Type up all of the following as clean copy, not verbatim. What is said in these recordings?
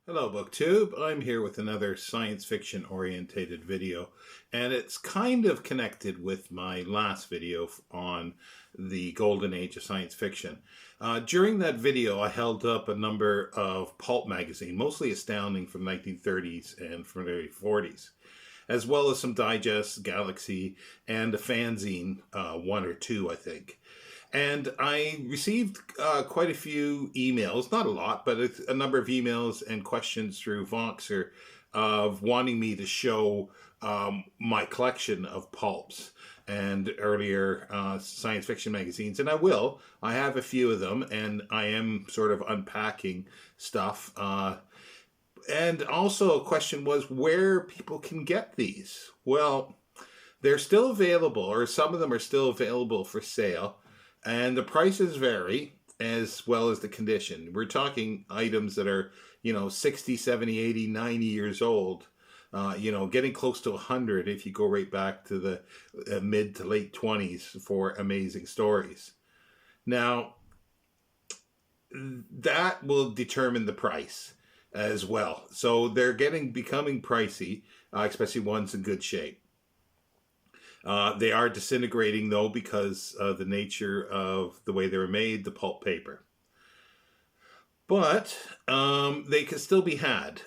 Hello BookTube, I'm here with another science fiction orientated video, and it's kind of connected with my last video on the golden age of science fiction. During that video I held up a number of pulp magazines, mostly Astounding from 1930s and from the early 40s, as well as some digests, Galaxy, and a fanzine, one or two I think. And I received quite a few emails, not a lot, but a number of emails and questions through Voxer of wanting me to show my collection of pulps and earlier science fiction magazines. And I will. I have a few of them, and I am sort of unpacking stuff. And also a question was where people can get these. Well, they're still available, or some of them are still available for sale. And the prices vary as well as the condition. We're talking items that are, 60, 70, 80, 90 years old, getting close to 100 if you go right back to the mid to late 20s for amazing stories. Now, that will determine the price as well. So they're becoming pricey, especially ones in good shape. They are disintegrating, though, because of the nature of the way they were made, the pulp paper. But they can still be had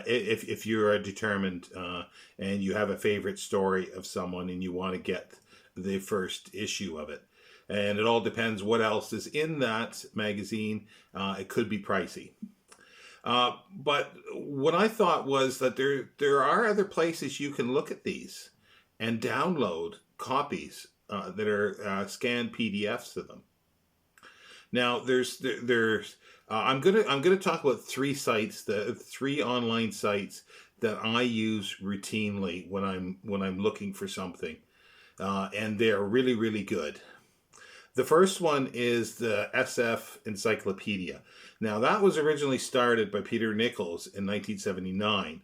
if you are determined and you have a favorite story of someone and you want to get the first issue of it. And it all depends what else is in that magazine. It could be pricey. But what I thought was that there are other places you can look at these and download copies that are scanned PDFs of them. Now, I'm gonna talk about three sites, the three online sites that I use routinely when I'm looking for something, and they are really, really good. The first one is the SF Encyclopedia. Now, that was originally started by Peter Nichols in 1979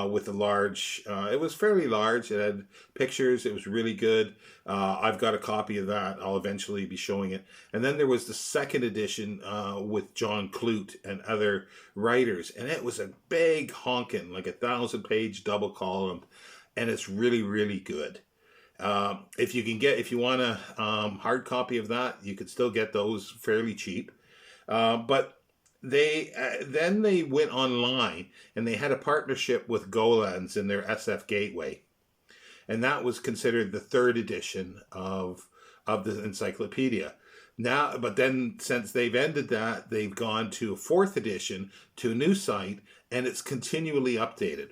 with a large, it was fairly large. It had pictures. It was really good. I've got a copy of that. I'll eventually be showing it. And then there was the second edition with John Clute and other writers. And it was a big honkin', like 1,000-page double column. And it's really, really good. If you want a hard copy of that, you could still get those fairly cheap. But then they went online and they had a partnership with Golan's in their SF Gateway, and that was considered the third edition of the encyclopedia. Now, but then since they've ended that, they've gone to a fourth edition to a new site, and it's continually updated.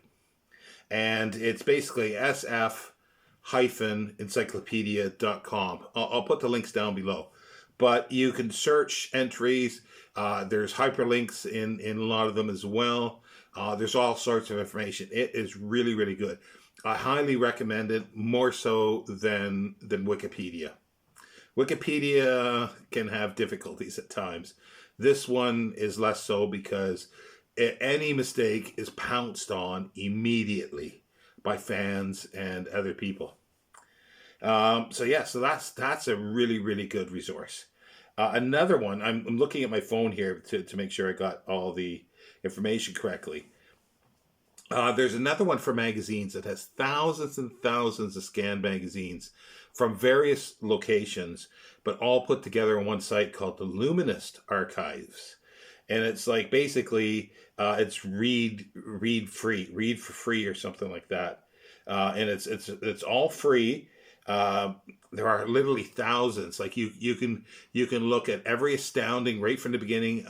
And it's basically sf-encyclopedia.com. I'll put the links down below. But you can search entries. There's hyperlinks in a lot of them as well. There's all sorts of information. It is really, really good. I highly recommend it, more so than Wikipedia. Wikipedia can have difficulties at times. This one is less so because any mistake is pounced on immediately by fans and other people. So that's a really, really good resource. Another one, I'm looking at my phone here to make sure I got all the information correctly. There's another one for magazines that has thousands and thousands of scanned magazines from various locations, but all put together on one site called the Luminist Archives. And it's like basically it's read for free or something like that. And it's all free. There are literally thousands. Like you can look at every Astounding right from the beginning,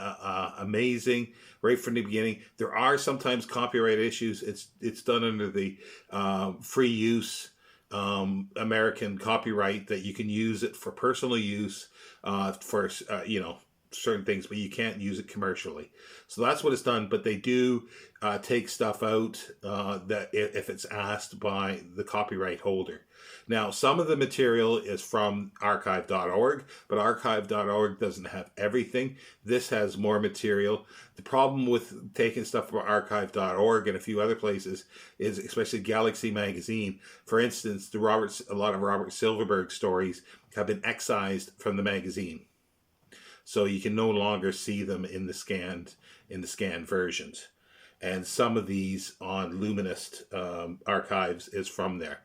amazing right from the beginning. There are sometimes copyright issues. It's done under the free use American copyright that you can use it for personal use for certain things, but you can't use it commercially. So that's what it's done. But they do take stuff out that if it's asked by the copyright holder. Now, some of the material is from archive.org, but archive.org doesn't have everything. This has more material. The problem with taking stuff from archive.org and a few other places is, especially Galaxy magazine, for instance, a lot of Robert Silverberg stories have been excised from the magazine. So you can no longer see them in the scanned versions. and some of these on Luminist archives is from there.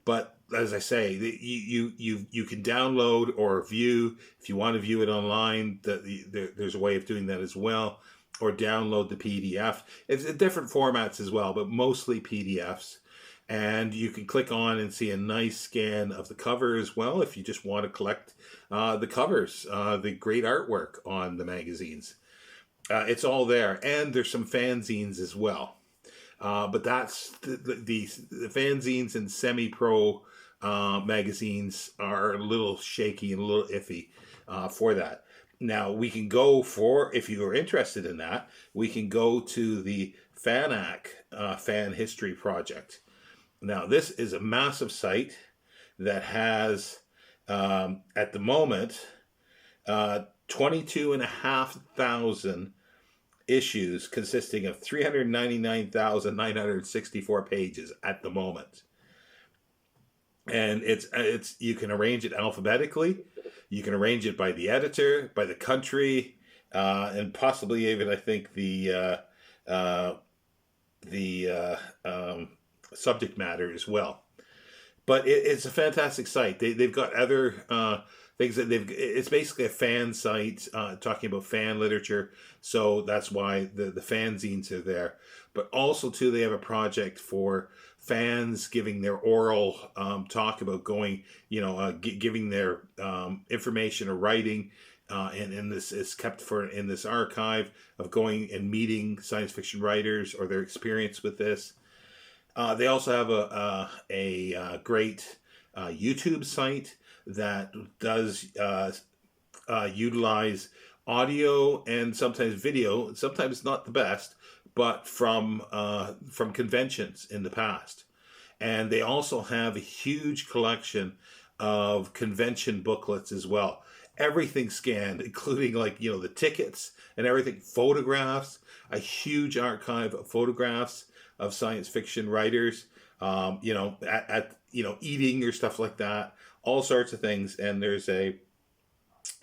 But as I say, you can download or view, if you want to view it online. There's a way of doing that as well, or download the PDF. It's in different formats as well, but mostly PDFs. And you can click on and see a nice scan of the cover as well if you just want to collect the covers, the great artwork on the magazines. It's all there, and there's some fanzines as well. But that's the fanzines and semi-pro magazines are a little shaky and a little iffy for that. Now, we can go for, if you are interested in that, we can go to the FANAC Fan History Project. Now, this is a massive site that has, at the moment, 22,500 issues consisting of 399,964 pages at the moment. And it's you can arrange it alphabetically. You can arrange it by the editor, by the country, and possibly even, I think, the subject matter as well. But it's a fantastic site. They've got other things that it's basically a fan site talking about fan literature. So that's why the fanzines are there. But also, too, they have a project for fans giving their oral talk about going, giving their information or writing. And this is kept in this archive of going and meeting science fiction writers or their experience with this. They also have a great YouTube site that does utilize audio and sometimes video. Sometimes not the best, but from conventions in the past. And they also have a huge collection of convention booklets as well. Everything scanned, including the tickets and everything, photographs, a huge archive of photographs of science fiction writers, eating or stuff like that, all sorts of things. And there's an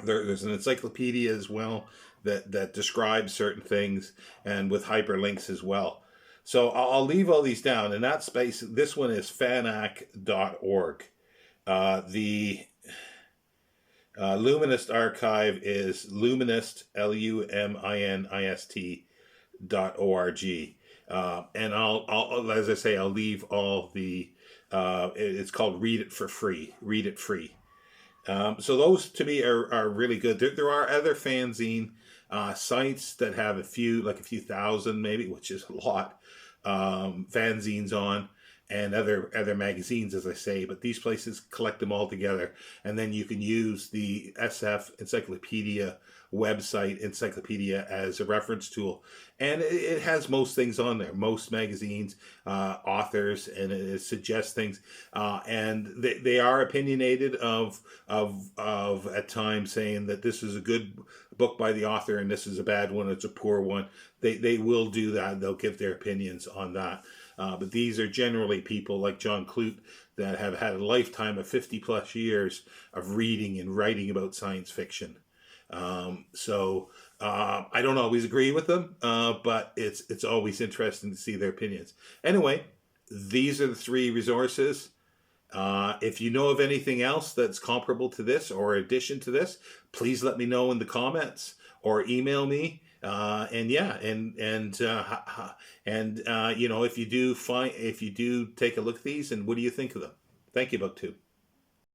encyclopedia as well that describes certain things, and with hyperlinks as well. So I'll leave all these down in that space. This one is fanac.org. The Luminist archive is Luminist, LUMINIST.org. And I'll as I say, I'll leave all the, it's called Read It for Free. Read It Free. So those to me are really good. There are other fanzine sites that have a few thousand maybe, which is a lot, fanzines on, and other magazines, as I say, but these places collect them all together, and then you can use the SF Encyclopedia website, Encyclopedia, as a reference tool, and it has most things on there, most magazines, authors, and it suggests things, and they are opinionated of at times, saying that this is a good book by the author and this is a bad one, it's a poor one. They will do that. They'll give their opinions on that. But these are generally people like John Clute that have had a lifetime of 50 plus years of reading and writing about science fiction. So I don't always agree with them, but it's always interesting to see their opinions. Anyway, these are the three resources. If you know of anything else that's comparable to this or addition to this, please let me know in the comments or email me. If you do take a look at these, and what do you think of them? Thank you, Book 2.